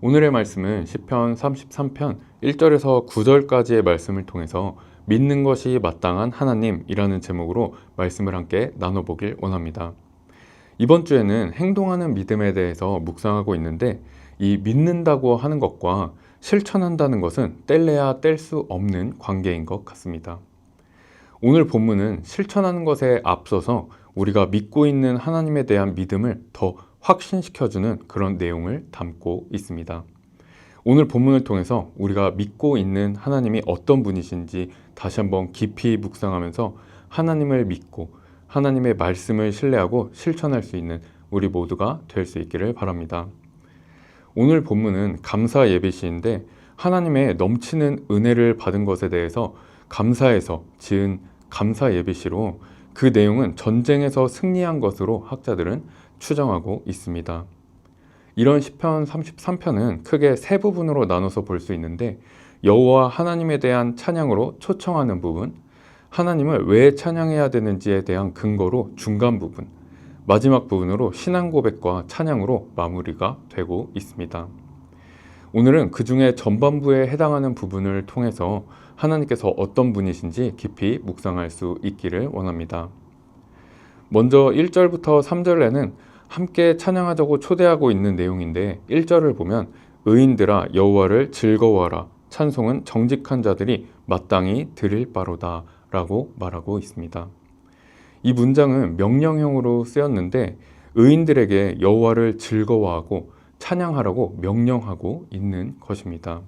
오늘의 말씀은 시편 33편 1절에서 9절까지의 말씀을 통해서 믿는 것이 마땅한 하나님이라는 제목으로 말씀을 함께 나눠보길 원합니다. 이번 주에는 행동하는 믿음에 대해서 묵상하고 있는데, 이 믿는다고 하는 것과 실천한다는 것은 뗄래야 뗄 수 없는 관계인 것 같습니다. 오늘 본문은 실천하는 것에 앞서서 우리가 믿고 있는 하나님에 대한 믿음을 더 확신시켜주는 그런 내용을 담고 있습니다. 오늘 본문을 통해서 우리가 믿고 있는 하나님이 어떤 분이신지 다시 한번 깊이 묵상하면서 하나님을 믿고 하나님의 말씀을 신뢰하고 실천할 수 있는 우리 모두가 될 수 있기를 바랍니다. 오늘 본문은 감사 예배시인데, 하나님의 넘치는 은혜를 받은 것에 대해서 감사해서 지은 감사 예배시로 그 내용은 전쟁에서 승리한 것으로 학자들은 추정하고 있습니다. 이런 시편 33편은 크게 세 부분으로 나눠서 볼 수 있는데, 여호와 하나님에 대한 찬양으로 초청하는 부분, 하나님을 왜 찬양해야 되는지에 대한 근거로 중간 부분, 마지막 부분으로 신앙 고백과 찬양으로 마무리가 되고 있습니다. 오늘은 그 중에 전반부에 해당하는 부분을 통해서 하나님께서 어떤 분이신지 깊이 묵상할 수 있기를 원합니다. 먼저 1절부터 3절에는 함께 찬양하자고 초대하고 있는 내용인데, 1절을 보면 의인들아 여호와를 즐거워하라, 찬송은 정직한 자들이 마땅히 드릴 바로다 라고 말하고 있습니다. 이 문장은 명령형으로 쓰였는데, 의인들에게 여호와를 즐거워하고 찬양하라고 명령하고 있는 것입니다.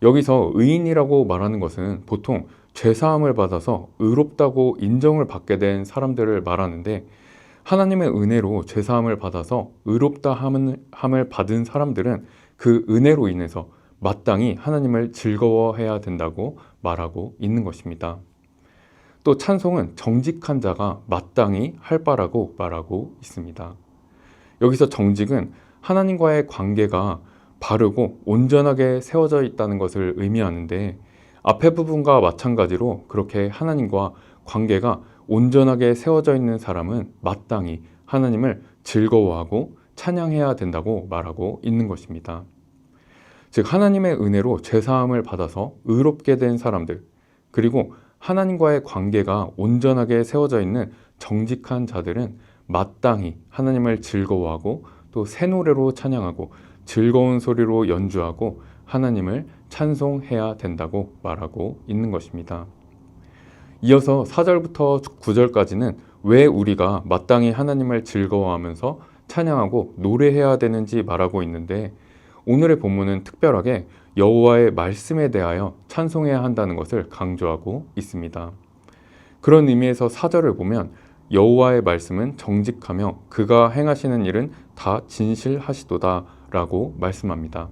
여기서 의인이라고 말하는 것은 보통 죄사함을 받아서 의롭다고 인정을 받게 된 사람들을 말하는데, 하나님의 은혜로 죄사함을 받아서 의롭다 함을 받은 사람들은 그 은혜로 인해서 마땅히 하나님을 즐거워해야 된다고 말하고 있는 것입니다. 또 찬송은 정직한 자가 마땅히 할 바라고 말하고 있습니다. 여기서 정직은 하나님과의 관계가 바르고 온전하게 세워져 있다는 것을 의미하는데, 앞의 부분과 마찬가지로 그렇게 하나님과 관계가 온전하게 세워져 있는 사람은 마땅히 하나님을 즐거워하고 찬양해야 된다고 말하고 있는 것입니다. 즉, 하나님의 은혜로 죄사함을 받아서 의롭게 된 사람들, 그리고 하나님과의 관계가 온전하게 세워져 있는 정직한 자들은 마땅히 하나님을 즐거워하고 또 새 노래로 찬양하고 즐거운 소리로 연주하고 하나님을 찬송해야 된다고 말하고 있는 것입니다. 이어서 4절부터 9절까지는 왜 우리가 마땅히 하나님을 즐거워하면서 찬양하고 노래해야 되는지 말하고 있는데, 오늘의 본문은 특별하게 여호와의 말씀에 대하여 찬송해야 한다는 것을 강조하고 있습니다. 그런 의미에서 4절을 보면 여호와의 말씀은 정직하며 그가 행하시는 일은 다 진실하시도다 라고 말씀합니다.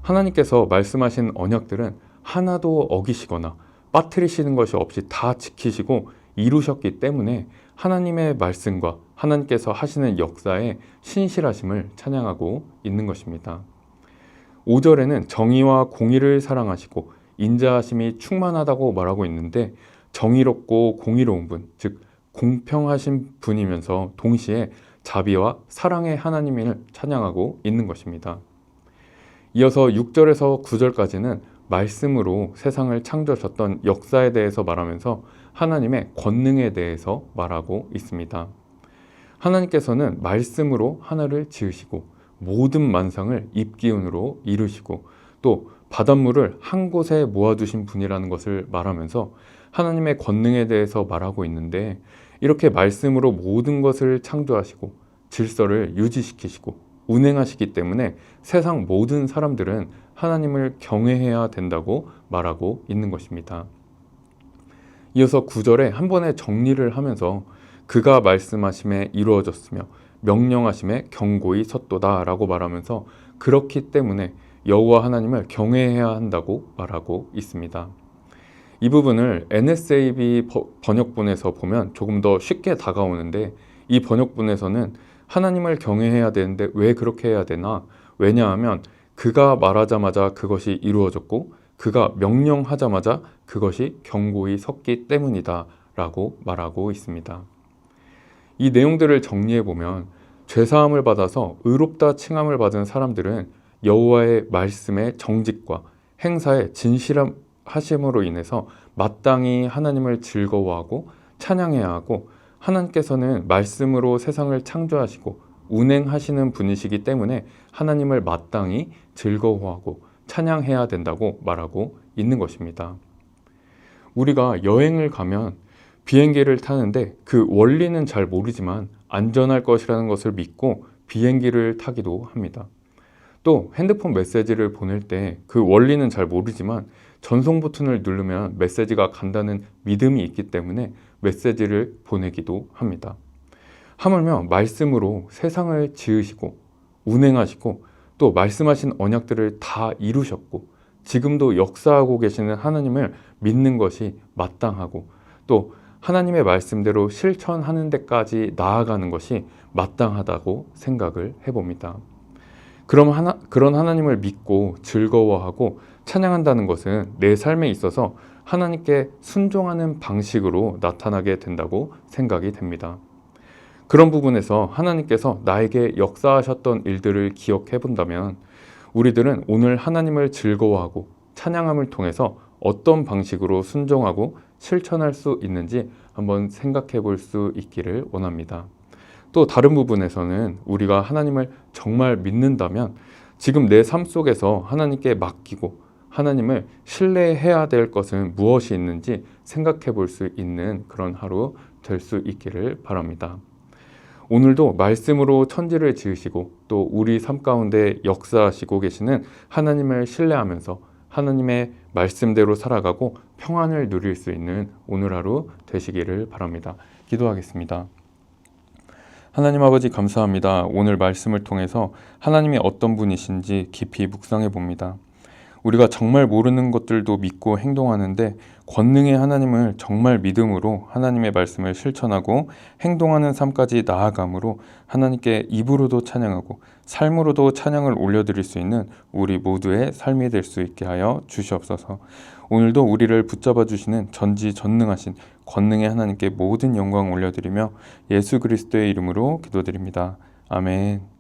하나님께서 말씀하신 언약들은 하나도 어기시거나 빠뜨리시는 것이 없이 다 지키시고 이루셨기 때문에 하나님의 말씀과 하나님께서 하시는 역사에 신실하심을 찬양하고 있는 것입니다. 5절에는 정의와 공의를 사랑하시고 인자하심이 충만하다고 말하고 있는데, 정의롭고 공의로운 분, 즉 공평하신 분이면서 동시에 자비와 사랑의 하나님을 찬양하고 있는 것입니다. 이어서 6절에서 9절까지는 말씀으로 세상을 창조하셨던 역사에 대해서 말하면서 하나님의 권능에 대해서 말하고 있습니다. 하나님께서는 말씀으로 하늘을 지으시고 모든 만상을 입기운으로 이루시고 또 바닷물을 한 곳에 모아두신 분이라는 것을 말하면서 하나님의 권능에 대해서 말하고 있는데, 이렇게 말씀으로 모든 것을 창조하시고 질서를 유지시키시고 운행하시기 때문에 세상 모든 사람들은 하나님을 경외해야 된다고 말하고 있는 것입니다. 이어서 9절에 한 번에 정리를 하면서 그가 말씀하심에 이루어졌으며 명령하심에 경고히 섰도다 라고 말하면서 그렇기 때문에 여호와 하나님을 경외해야 한다고 말하고 있습니다. 이 부분을 NSAB 번역본에서 보면 조금 더 쉽게 다가오는데, 이 번역본에서는 하나님을 경외해야 되는데 왜 그렇게 해야 되나? 왜냐하면 그가 말하자마자 그것이 이루어졌고 그가 명령하자마자 그것이 경고히 섰기 때문이다 라고 말하고 있습니다. 이 내용들을 정리해 보면 죄사함을 받아서 의롭다 칭함을 받은 사람들은 여호와의 말씀의 정직과 행사의 진실하심으로 인해서 마땅히 하나님을 즐거워하고 찬양해야 하고, 하나님께서는 말씀으로 세상을 창조하시고 운행하시는 분이시기 때문에 하나님을 마땅히 즐거워하고 찬양해야 된다고 말하고 있는 것입니다. 우리가 여행을 가면 비행기를 타는데 그 원리는 잘 모르지만 안전할 것이라는 것을 믿고 비행기를 타기도 합니다. 또 핸드폰 메시지를 보낼 때 그 원리는 잘 모르지만 전송 버튼을 누르면 메시지가 간다는 믿음이 있기 때문에 메시지를 보내기도 합니다. 하물며 말씀으로 세상을 지으시고 운행하시고 또 말씀하신 언약들을 다 이루셨고 지금도 역사하고 계시는 하나님을 믿는 것이 마땅하고, 또 하나님의 말씀대로 실천하는 데까지 나아가는 것이 마땅하다고 생각을 해봅니다. 그런 하나님을 믿고 즐거워하고 찬양한다는 것은 내 삶에 있어서 하나님께 순종하는 방식으로 나타나게 된다고 생각이 됩니다. 그런 부분에서 하나님께서 나에게 역사하셨던 일들을 기억해 본다면 우리들은 오늘 하나님을 즐거워하고 찬양함을 통해서 어떤 방식으로 순종하고 실천할 수 있는지 한번 생각해 볼 수 있기를 원합니다. 또 다른 부분에서는 우리가 하나님을 정말 믿는다면 지금 내 삶 속에서 하나님께 맡기고 하나님을 신뢰해야 될 것은 무엇이 있는지 생각해 볼 수 있는 그런 하루 될 수 있기를 바랍니다. 오늘도 말씀으로 천지를 지으시고 또 우리 삶 가운데 역사하시고 계시는 하나님을 신뢰하면서 하나님의 말씀대로 살아가고 평안을 누릴 수 있는 오늘 하루 되시기를 바랍니다. 기도하겠습니다. 하나님 아버지 감사합니다. 오늘 말씀을 통해서 하나님이 어떤 분이신지 깊이 묵상해 봅니다. 우리가 정말 모르는 것들도 믿고 행동하는데 권능의 하나님을 정말 믿음으로 하나님의 말씀을 실천하고 행동하는 삶까지 나아감으로 하나님께 입으로도 찬양하고 삶으로도 찬양을 올려드릴 수 있는 우리 모두의 삶이 될 수 있게 하여 주시옵소서. 오늘도 우리를 붙잡아 주시는 전지전능하신 권능의 하나님께 모든 영광 올려드리며 예수 그리스도의 이름으로 기도드립니다. 아멘.